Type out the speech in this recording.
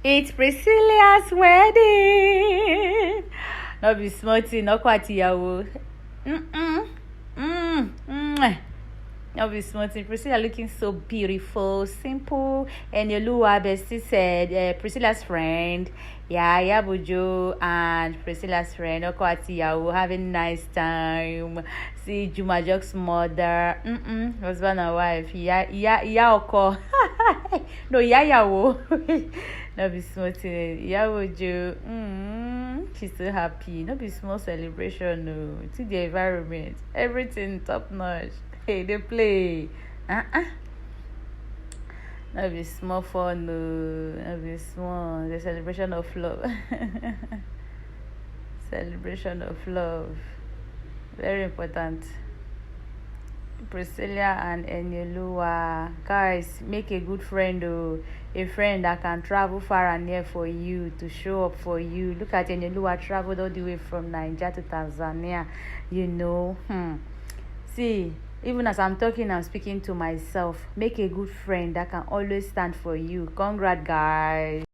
It's Priscilla's wedding. No be smarty, no kwatiyawo. No be smarty. Priscilla looking so beautiful, simple. And Yolua Bestie said, Priscilla's friend, Bujo, and Priscilla's friend, Okwatiyawo, having nice time. See Juma Jok's mother, husband and wife, Oko. No, Yayawo. No be small thing. Bujo, she's so happy. No be small celebration. No, see the environment, everything top notch. Hey, they play. No be small fun. No be small. The celebration of love. Celebration of love. Very important. Priscilla and Enyolua, guys, make a good friend, a friend that can travel far and near for you, to show up for you. Look at Enyolua, traveled all the way from Nigeria to Tanzania, See, even as I'm talking, I'm speaking to myself. Make a good friend that can always stand for you. Congrats, guys.